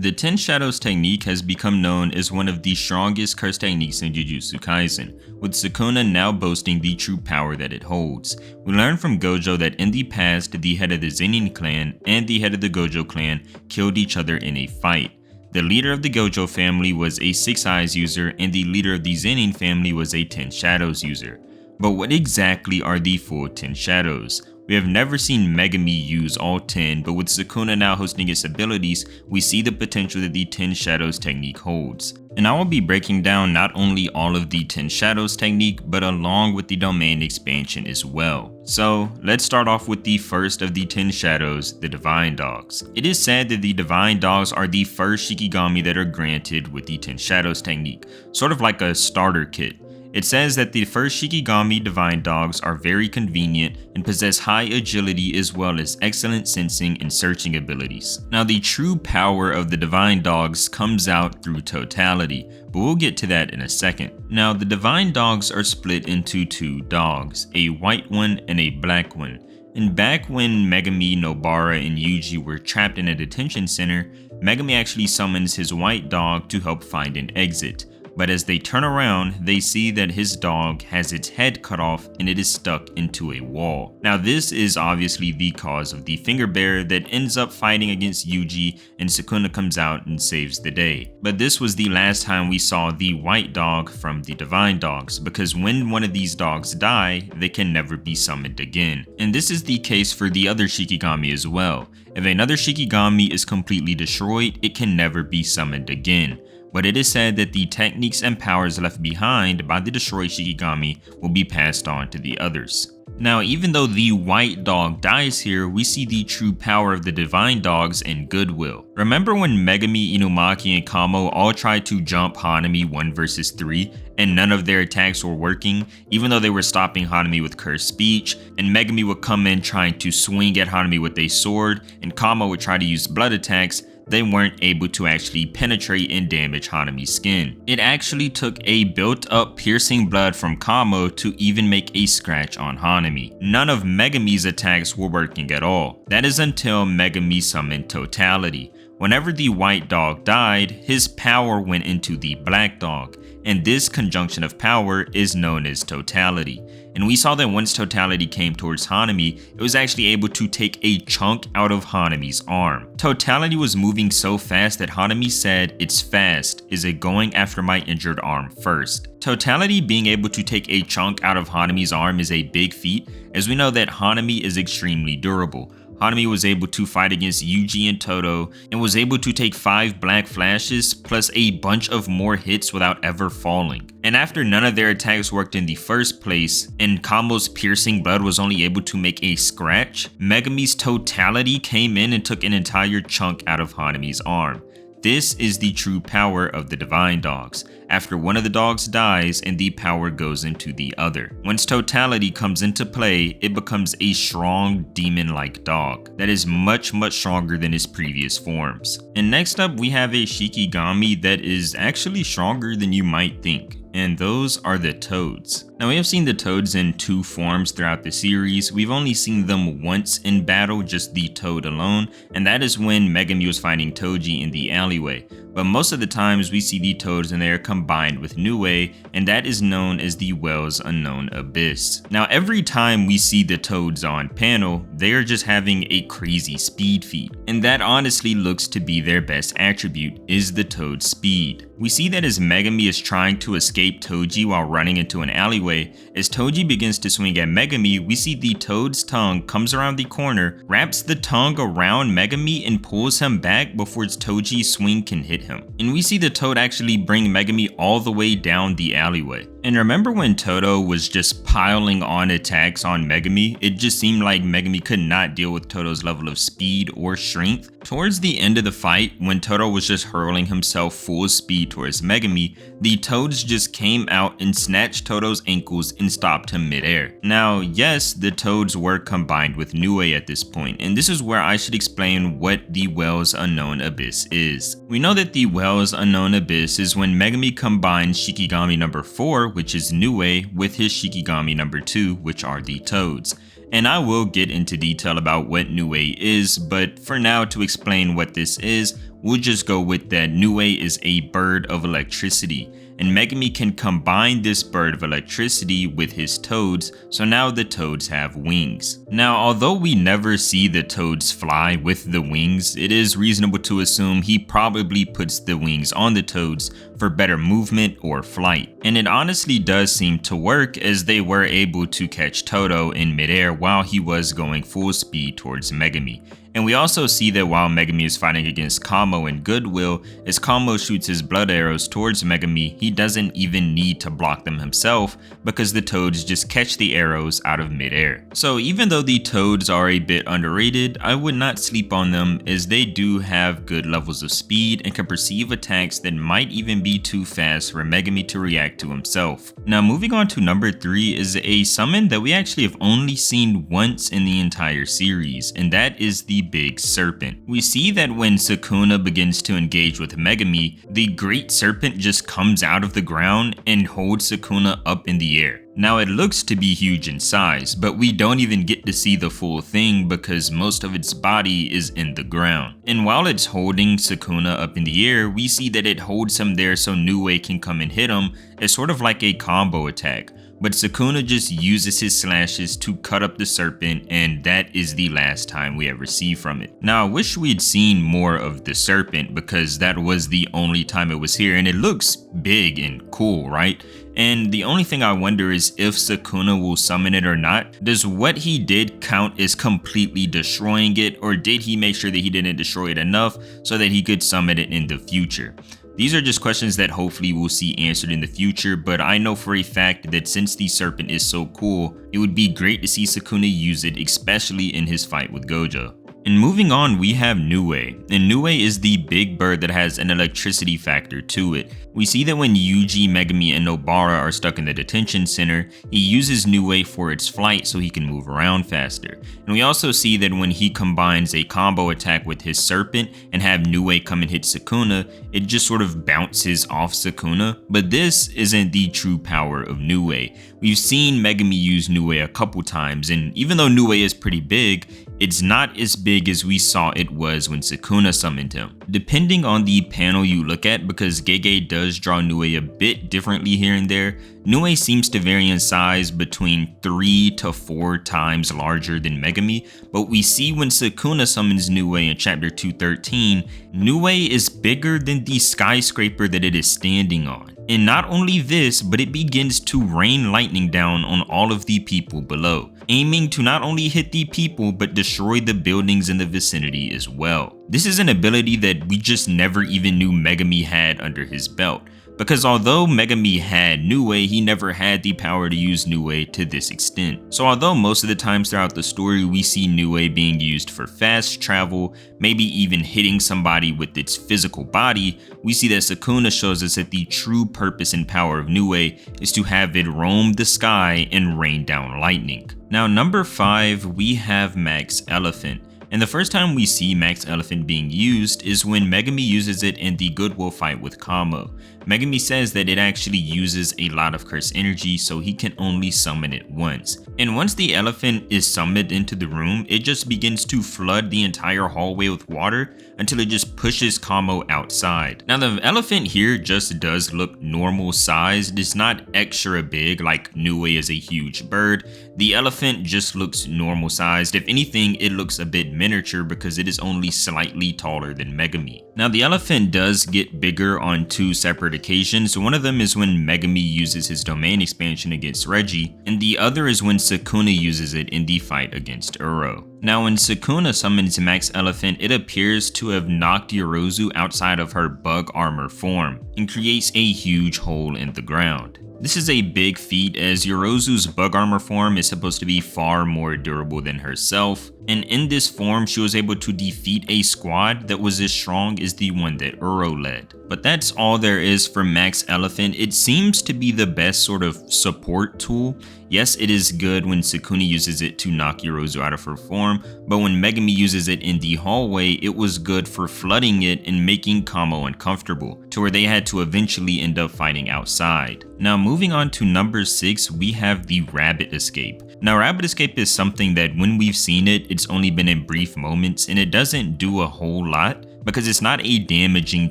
The 10 Shadows technique has become known as one of the strongest curse techniques in Jujutsu Kaisen, with Sukuna now boasting the true power that it holds. We learned from Gojo that in the past, the head of the Zenin clan and the head of the Gojo clan killed each other in a fight. The leader of the Gojo family was a 6 Eyes user and the leader of the Zenin family was a 10 Shadows user. But what exactly are the full 10 Shadows? We have never seen Megumi use all 10, but with Sukuna now hosting its abilities, we see the potential that the 10 Shadows technique holds. And I will be breaking down not only all of the 10 Shadows technique, but along with the domain expansion as well. So let's start off with the first of the 10 Shadows, the Divine Dogs. It is said that the Divine Dogs are the first Shikigami that are granted with the 10 Shadows technique, sort of like a starter kit. It says that the first Shikigami Divine Dogs are very convenient and possess high agility as well as excellent sensing and searching abilities. Now the true power of the Divine Dogs comes out through totality, but we'll get to that in a second. Now the Divine Dogs are split into 2 dogs, a white one and a black one. And back when Megumi, Nobara, and Yuji were trapped in a detention center, Megumi actually summons his white dog to help find an exit. But as they turn around, they see that his dog has its head cut off and it is stuck into a wall. Now this is obviously the cause of the finger bearer that ends up fighting against Yuji, and Sukuna comes out and saves the day. But this was the last time we saw the white dog from the Divine Dogs, because when one of these dogs die, they can never be summoned again. And this is the case for the other Shikigami as well. If another Shikigami is completely destroyed, it can never be summoned again. But it is said that the techniques and powers left behind by the destroyed Shikigami will be passed on to the others. Now, even though the white dog dies here, we see the true power of the Divine Dogs in Goodwill. Remember when Megumi, Inumaki, and Kamo all tried to jump Hanami 1 vs 3 and none of their attacks were working, even though they were stopping Hanami with cursed speech, and Megumi would come in trying to swing at Hanami with a sword, and Kamo would try to use blood attacks. They weren't able to actually penetrate and damage Hanami's skin. It actually took a built-up piercing blood from Kamo to even make a scratch on Hanami. None of Megumi's attacks were working at all. That is until Megumi summoned Totality. Whenever the white dog died, his power went into the black dog, and this conjunction of power is known as Totality. And we saw that once Totality came towards Hanami, it was actually able to take a chunk out of Hanami's arm. Totality was moving so fast that Hanami said, "It's fast, is it going after my injured arm first?" Totality being able to take a chunk out of Hanami's arm is a big feat, as we know that Hanami is extremely durable. Hanami was able to fight against Yuji and Todo and was able to take 5 black flashes plus a bunch of more hits without ever falling. And after none of their attacks worked in the first place and Kamo's piercing blood was only able to make a scratch, Megumi's Totality came in and took an entire chunk out of Hanami's arm. This is the true power of the Divine Dogs. After one of the dogs dies and the power goes into the other. Once Totality comes into play, it becomes a strong demon-like dog that is much stronger than its previous forms. And next up we have a Shikigami that is actually stronger than you might think, and those are the Toads. Now we have seen the Toads in 2 forms throughout the series. We've only seen them once in battle, just the Toad alone, and that is when Megumi was fighting Toji in the alleyway. But most of the times we see the Toads and they are combined with Nue, and that is known as the Well's Unknown Abyss. Now every time we see the Toads on panel, they are just having a crazy speed feat, and that honestly looks to be their best attribute, is the Toad speed. We see that as Megumi is trying to escape Toji while running into an alleyway, as Toji begins to swing at Megumi, we see the Toad's tongue comes around the corner, wraps the tongue around Megumi and pulls him back before Toji's swing can hit him. And we see the Toad actually bring Megumi all the way down the alleyway. And remember when Todo was just piling on attacks on Megumi? It just seemed like Megumi could not deal with Todo's level of speed or strength. Towards the end of the fight, when Todo was just hurling himself full speed towards Megumi, the Toads just came out and snatched Todo's ankles and stopped him midair. Now, yes, the Toads were combined with Nue at this point, and this is where I should explain what the Well's Unknown Abyss is. We know that the Well's Unknown Abyss is when Megumi combines Shikigami number 4, which is Nue, with his Shikigami number 2, which are the Toads. And I will get into detail about what Nue is, but for now, to explain what this is, we'll just go with that Nue is a bird of electricity, and Megumi can combine this bird of electricity with his toads, so now the toads have wings. Now, although we never see the toads fly with the wings, it is reasonable to assume he probably puts the wings on the toads for better movement or flight. And it honestly does seem to work, as they were able to catch Todo in midair while he was going full speed towards Megumi. And we also see that while Megumi is fighting against Kamo and Goodwill, as Kamo shoots his blood arrows towards Megumi, he doesn't even need to block them himself because the toads just catch the arrows out of midair. So even though the toads are a bit underrated, I would not sleep on them, as they do have good levels of speed and can perceive attacks that might even be too fast for Megumi to react to himself. Now moving on to number 3 is a summon that we actually have only seen once in the entire series, and that is the Big Serpent. We see that when Sukuna begins to engage with Megumi, the Great Serpent just comes out of the ground and holds Sukuna up in the air. Now it looks to be huge in size, but we don't even get to see the full thing because most of its body is in the ground. And while it's holding Sukuna up in the air, we see that it holds him there so Nue can come and hit him as sort of like a combo attack. But Sukuna just uses his slashes to cut up the serpent, and that is the last time we ever see from it. Now I wish we had seen more of the serpent because that was the only time it was here, and it looks big and cool, right? And the only thing I wonder is if Sukuna will summon it or not. Does what he did count as completely destroying it, or did he make sure that he didn't destroy it enough so that he could summon it in the future? These are just questions that hopefully we'll see answered in the future, but I know for a fact that since the serpent is so cool, it would be great to see Sukuna use it, especially in his fight with Gojo. And moving on, we have Nue, and Nue is the big bird that has an electricity factor to it. We see that when Yuji, Megumi, and Nobara are stuck in the detention center, he uses Nue for its flight so he can move around faster. And we also see that when he combines a combo attack with his serpent and have Nue come and hit Sukuna, it just sort of bounces off Sukuna. But this isn't the true power of Nue. We've seen Megumi use Nue a couple times, and even though Nue is pretty big, it's not as big as we saw it was when Sukuna summoned him. Depending on the panel you look at, because Gege does draw Nue a bit differently here and there, Nue seems to vary in size between 3 to 4 times larger than Megumi, but we see when Sukuna summons Nue in chapter 213, Nue is bigger than the skyscraper that it is standing on. And not only this, but it begins to rain lightning down on all of the people below, aiming to not only hit the people but destroy the buildings in the vicinity as well. This is an ability that we just never even knew Megumi had under his belt, because although Megumi had Nue, he never had the power to use Nue to this extent. So although most of the times throughout the story we see Nue being used for fast travel, maybe even hitting somebody with its physical body, we see that Sukuna shows us that the true purpose and power of Nue is to have it roam the sky and rain down lightning. Now number 5, we have Max Elephant. And the first time we see Max Elephant being used is when Megumi uses it in the Goodwill fight with Kamo. Megumi says that it actually uses a lot of curse energy, so he can only summon it once. And once the elephant is summoned into the room, it just begins to flood the entire hallway with water until it just pushes Kamo outside. Now the elephant here just does look normal sized. It's not extra big like Nue is a huge bird. The elephant just looks normal sized. If anything, it looks a bit miniature because it is only slightly taller than Megumi. Now the elephant does get bigger on 2 separate occasions. One of them is when Megumi uses his domain expansion against Reggie, and the other is when Sukuna uses it in the fight against Uro. Now when Sukuna summons Max Elephant, it appears to have knocked Yorozu outside of her bug armor form and creates a huge hole in the ground. This is a big feat, as Yorozu's bug armor form is supposed to be far more durable than herself, and in this form she was able to defeat a squad that was as strong as the one that Uro led. But that's all there is for Max Elephant. It seems to be the best sort of support tool. Yes, it is good when Sukuna uses it to knock Yorozu out of her form, but when Megumi uses it in the hallway, it was good for flooding it and making Kamo uncomfortable, to where they had to eventually end up fighting outside. Now moving on to number 6, we have the Rabbit Escape. Now Rabbit Escape is something that when we've seen it, it's only been in brief moments and it doesn't do a whole lot. because it's not a damaging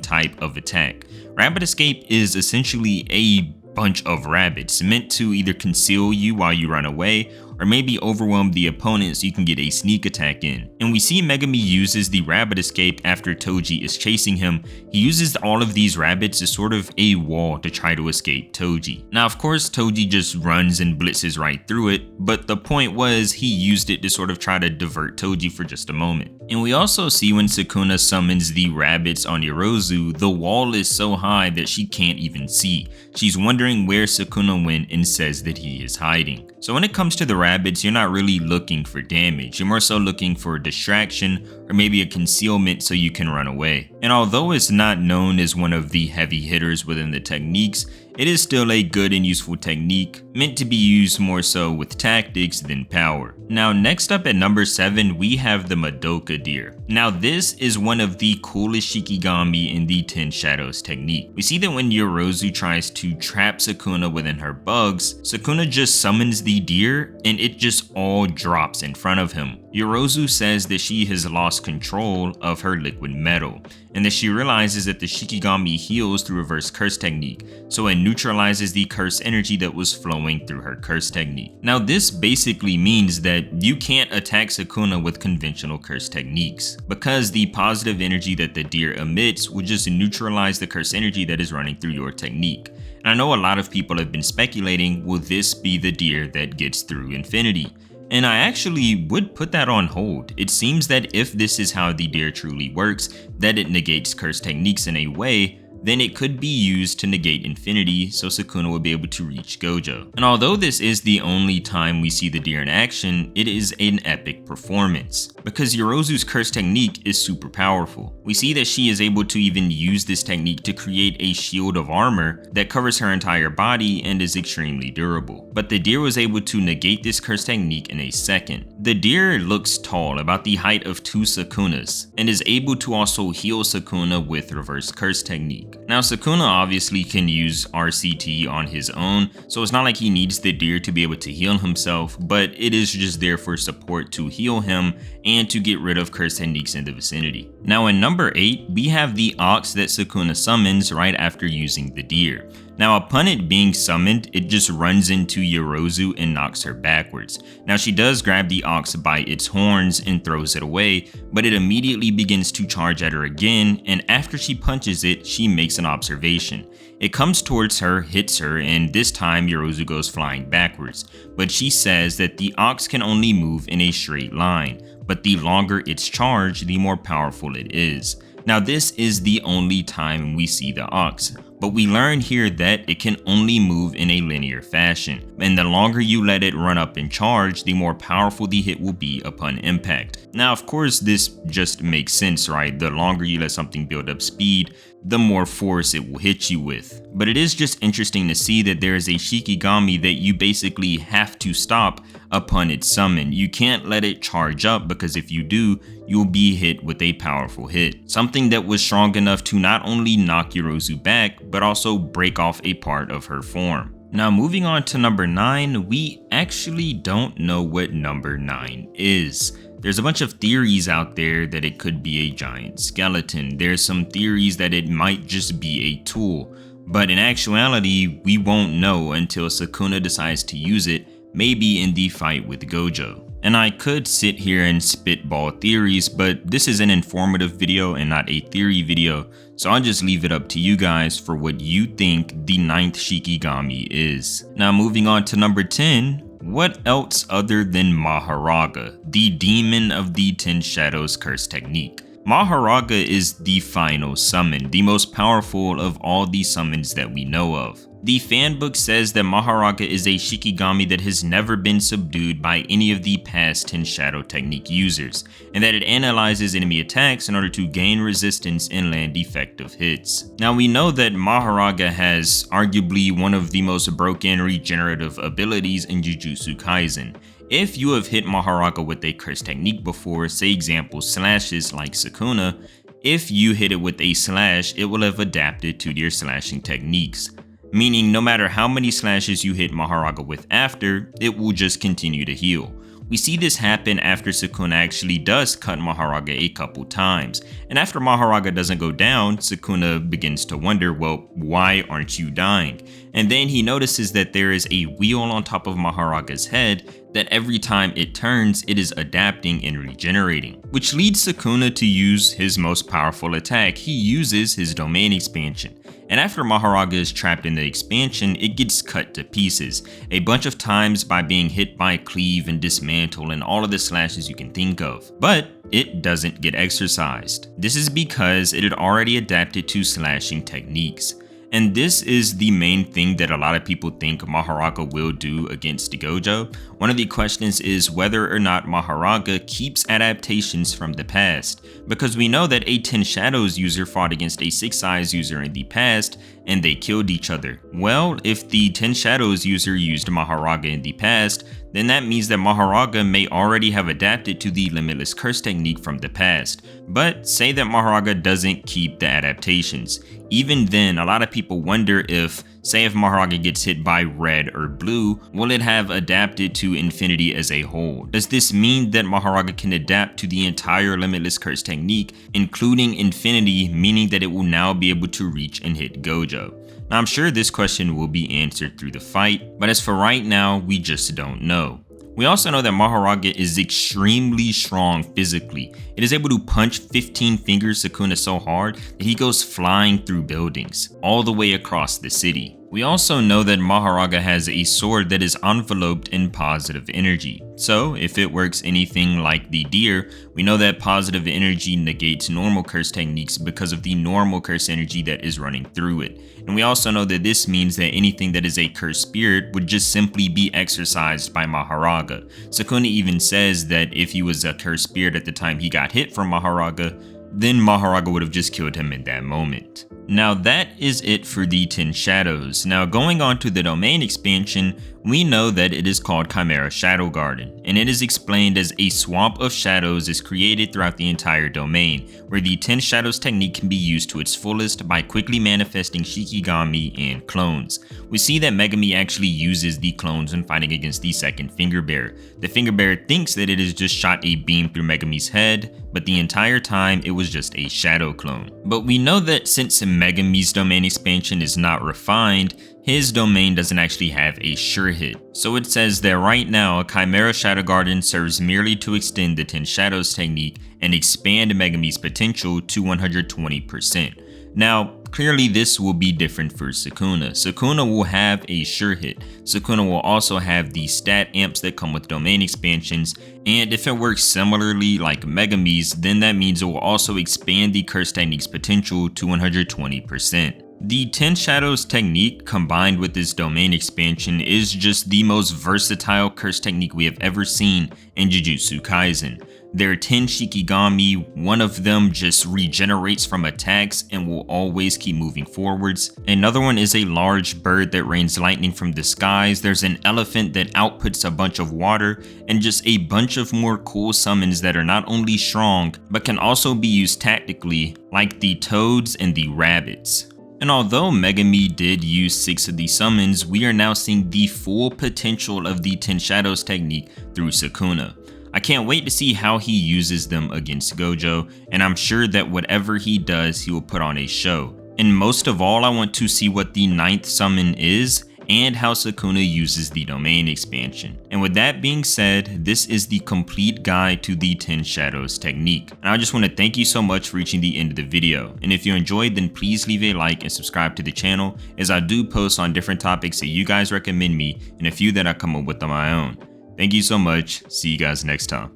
type of attack. Rabbit Escape is essentially a bunch of rabbits meant to either conceal you while you run away or maybe overwhelm the opponent so you can get a sneak attack in. And we see Megumi uses the Rabbit Escape after Toji is chasing him. He uses all of these rabbits as sort of a wall to try to escape Toji. Now of course Toji just runs and blitzes right through it, but the point was he used it to sort of try to divert Toji for just a moment. And we also see when Sukuna summons the rabbits on Yorozu, the wall is so high that she can't even see. She's wondering where Sukuna went and says that he is hiding. So when it comes to the rabbits, you're not really looking for damage. You're more so looking for a distraction or maybe a concealment so you can run away. And although it's not known as one of the heavy hitters within the techniques, it is still a good and useful technique, meant to be used more so with tactics than power. Now next up at number 7, we have the Madoka Deer. Now this is one of the coolest Shikigami in the 10 Shadows technique. We see that when Yorozu tries to trap Sukuna within her bugs, Sukuna just summons the deer and it just all drops in front of him. Yorozu says that she has lost control of her liquid metal, and that she realizes that the Shikigami heals through reverse curse technique, so it neutralizes the curse energy that was flowing through her curse technique. Now this basically means that you can't attack Sukuna with conventional curse techniques, because the positive energy that the deer emits will just neutralize the curse energy that is running through your technique. And I know a lot of people have been speculating, will this be the deer that gets through infinity? And I actually would put that on hold. It seems that if this is how the deer truly works, that it negates curse techniques in a way, then it could be used to negate infinity so Sukuna will be able to reach Gojo. And although this is the only time we see the deer in action, it is an epic performance, because Yorozu's curse technique is super powerful. We see that she is able to even use this technique to create a shield of armor that covers her entire body and is extremely durable. But the deer was able to negate this curse technique in a second. The deer looks tall, about the height of 2 Sukunas, and is able to also heal Sukuna with reverse curse technique. Now Sukuna obviously can use RCT on his own, so it's not like he needs the deer to be able to heal himself, but it is just there for support to heal him and to get rid of curse techniques in the vicinity. Now in number 8, we have the ox that Sukuna summons right after using the deer. Now upon it being summoned, it just runs into Yorozu and knocks her backwards. Now she does grab the ox by its horns and throws it away, but it immediately begins to charge at her again, and after she punches it, she makes an observation. It comes towards her, hits her, and this time Yorozu goes flying backwards. But she says that the ox can only move in a straight line, but the longer it's charged, the more powerful it is. Now this is the only time we see the ox, but we learn here that it can only move in a linear fashion, and the longer you let it run up and charge, the more powerful the hit will be upon impact. Now of course this just makes sense, right? The longer you let something build up speed, the more force it will hit you with. But it is just interesting to see that there is a Shikigami that you basically have to stop upon its summon. You can't let it charge up, because if you do, you'll be hit with a powerful hit. Something that was strong enough to not only knock Yorozu back, but also break off a part of her form. Now moving on to number 9, we actually don't know what number 9 is. There's a bunch of theories out there that it could be a giant skeleton. There's some theories that it might just be a tool, but in actuality, we won't know until Sukuna decides to use it, maybe in the fight with Gojo. And I could sit here and spitball theories, but this is an informative video and not a theory video, so I'll just leave it up to you guys for what you think the 9th Shikigami is. Now moving on to number 10, what else other than Mahoraga, the demon of the 10 Shadows curse technique? Mahoraga is the final summon, the most powerful of all the summons that we know of. The fanbook says that Mahoraga is a Shikigami that has never been subdued by any of the past 10 Shadow technique users, and that it analyzes enemy attacks in order to gain resistance and land effective hits. Now we know that Mahoraga has arguably one of the most broken regenerative abilities in Jujutsu Kaisen. If you have hit Mahoraga with a curse technique before, say example slashes like Sukuna, if you hit it with a slash, it will have adapted to your slashing techniques. Meaning no matter how many slashes you hit Mahoraga with after, it will just continue to heal. We see this happen after Sukuna actually does cut Mahoraga a couple times, and after Mahoraga doesn't go down, Sukuna begins to wonder, well, why aren't you dying? And then he notices that there is a wheel on top of Mahoraga's head that every time it turns, it is adapting and regenerating, which leads Sukuna to use his most powerful attack. He uses his domain expansion. And after Mahoraga is trapped in the expansion, it gets cut to pieces, a bunch of times by being hit by cleave and dismantle and all of the slashes you can think of. But it doesn't get exercised. This is because it had already adapted to slashing techniques. And this is the main thing that a lot of people think Mahoraga will do against Gojo. One of the questions is whether or not Mahoraga keeps adaptations from the past, because we know that a 10 Shadows user fought against a 6 Eyes user in the past, and they killed each other. Well, if the 10 Shadows user used Mahoraga in the past, then that means that Mahoraga may already have adapted to the Limitless Curse technique from the past. But say that Mahoraga doesn't keep the adaptations. Even then, a lot of people wonder if, say if Mahoraga gets hit by red or blue, will it have adapted to Infinity as a whole? Does this mean that Mahoraga can adapt to the entire Limitless Curse technique, including Infinity, meaning that it will now be able to reach and hit Gojo? Now, I'm sure this question will be answered through the fight, but as for right now, we just don't know. We also know that Mahoraga is extremely strong physically. It is able to punch 15 fingers Sukuna so hard that he goes flying through buildings, all the way across the city. We also know that Mahoraga has a sword that is enveloped in positive energy. So if it works anything like the deer, we know that positive energy negates normal curse techniques because of the normal curse energy that is running through it. And we also know that this means that anything that is a cursed spirit would just simply be exorcised by Mahoraga. Sukuna even says that if he was a cursed spirit at the time he got hit from Mahoraga, then Mahoraga would have just killed him in that moment. Now that is it for the 10 Shadows. Now going on to the domain expansion, we know that it is called Chimera Shadow Garden, and it is explained as a swamp of shadows is created throughout the entire domain, where the 10 Shadows technique can be used to its fullest by quickly manifesting Shikigami and clones. We see that Megami actually uses the clones when fighting against the second Finger Bearer. The Finger Bearer thinks that it has just shot a beam through Megami's head, but the entire time it was just a shadow clone. But we know that since Megami's domain expansion is not refined, his domain doesn't actually have a sure hit. So it says that right now, Chimera Shadow Garden serves merely to extend the 10 Shadows technique and expand Megami's potential to 120%. Now, clearly this will be different for Sukuna. Sukuna will have a sure hit. Sukuna will also have the stat amps that come with domain expansions, and if it works similarly like Megami's, then that means it will also expand the curse technique's potential to 120%. The 10 Shadows technique combined with this domain expansion is just the most versatile curse technique we have ever seen in Jujutsu Kaisen. There are 10 Shikigami, one of them just regenerates from attacks and will always keep moving forwards. Another one is a large bird that rains lightning from the skies. There's an elephant that outputs a bunch of water, and just a bunch of more cool summons that are not only strong, but can also be used tactically, like the toads and the rabbits. And although Megami did use 6 of these summons, we are now seeing the full potential of the 10 Shadows technique through Sukuna. I can't wait to see how he uses them against Gojo, and I'm sure that whatever he does, he will put on a show. And most of all, I want to see what the 9th summon is, and how Sukuna uses the domain expansion. And with that being said, this is the complete guide to the 10 Shadows technique. And I just want to thank you so much for reaching the end of the video. And if you enjoyed, then please leave a like and subscribe to the channel, as I do post on different topics that you guys recommend me, and a few that I come up with on my own. Thank you so much. See you guys next time.